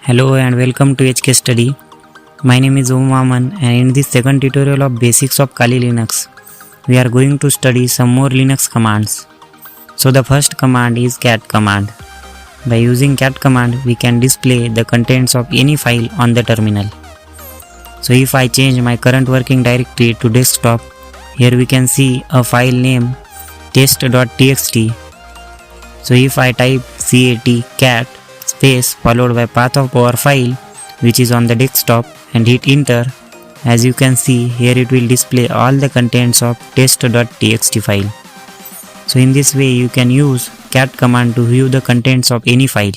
Hello and welcome to HK Study. My name is Om Aman, and in this second tutorial of Basics of Kali Linux, we are going to study some more Linux commands. So the first command is cat command. By using cat command, we can display the contents of any file on the terminal. So if I change my current working directory to desktop, here we can see a file name test.txt. So if I type cat space followed by path of our file which is on the desktop and hit enter, as you can see here it will display all the contents of test.txt file. So in this way you can use cat command to view the contents of any file.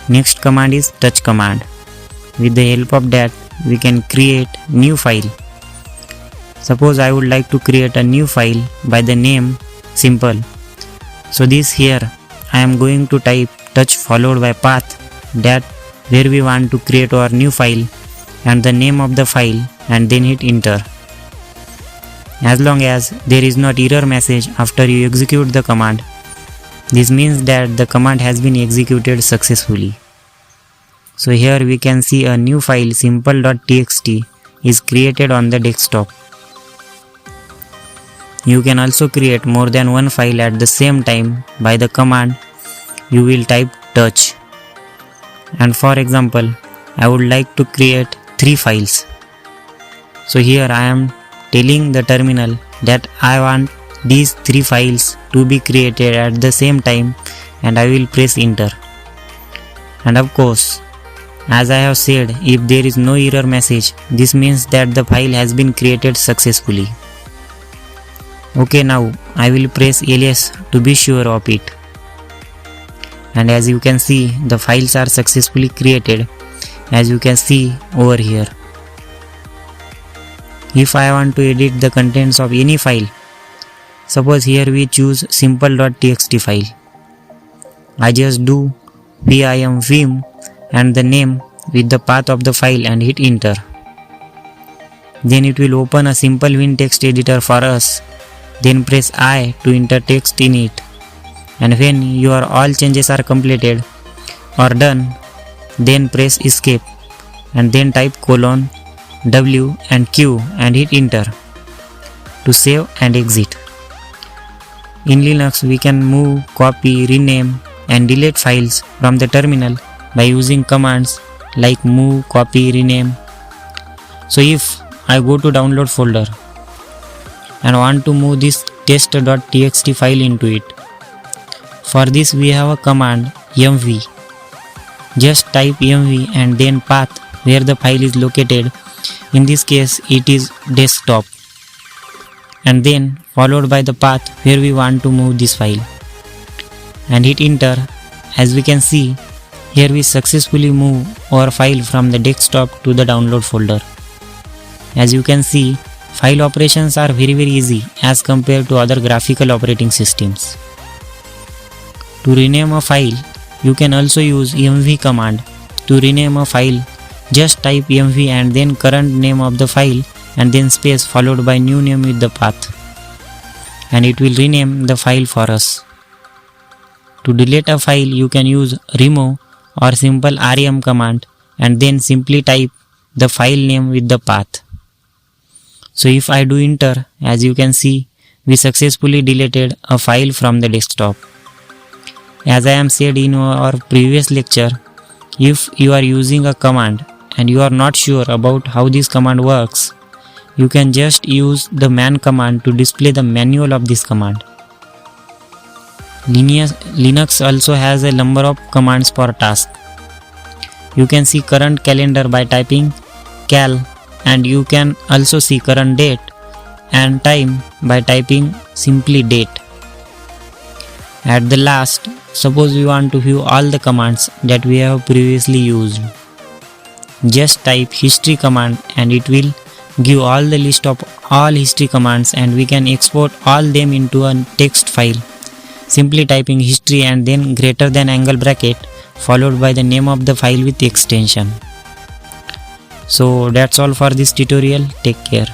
Next command is touch command. With the help of that we can create new file. Suppose I would like to create a new file by the name simple. So this here I am going to type touch followed by path that where we want to create our new file and the name of the file and then hit enter. As long as there is not error message after you execute the command, this means that the command has been executed successfully. So here we can see a new file simple.txt is created on the desktop. You can also create more than one file at the same time by the command you will type touch. And for example, I would like to create 3 files. So here I am telling the terminal that I want these 3 files to be created at the same time and I will press enter. And of course, as I have said, if there is no error message, this means that the file has been created successfully. Okay, now I will press ls to be sure of it. And as you can see, the files are successfully created, as you can see over here. If I want to edit the contents of any file, suppose here we choose simple.txt file. I just do vim and the name with the path of the file and hit enter. Then it will open a simple Win text editor for us. Then press I to enter text in it. And when your all changes are completed or done, then press escape and then type :W and Q and hit enter to save and exit. In Linux we can move, copy, rename and delete files from the terminal by using commands like move, copy, rename. So if I go to download folder and want to move this test.txt file into it, for this we have a command mv. Just type mv and then path where the file is located. In this case it is desktop, and then followed by the path where we want to move this file and hit enter. As we can see, here we successfully move our file from the desktop to the download folder. As you can see, file operations are very easy as compared to other graphical operating systems. To rename a file, you can also use mv command. To rename a file, just type mv and then current name of the file and then space followed by new name with the path, and it will rename the file for us. To delete a file, you can use remove or simple rem command and then simply type the file name with the path. So if I do enter, as you can see, we successfully deleted a file from the desktop. As I am said in our previous lecture, if you are using a command and you are not sure about how this command works, you can just use the man command to display the manual of this command. Linux also has a number of commands for tasks. You can see current calendar by typing cal, and you can also see current date and time by typing simply date. At the last, suppose we want to view all the commands that we have previously used. Just type history command and it will give all the list of all history commands, and we can export all them into a text file. Simply typing history and then greater than angle bracket followed by the name of the file with extension. So that's all for this tutorial. Take care.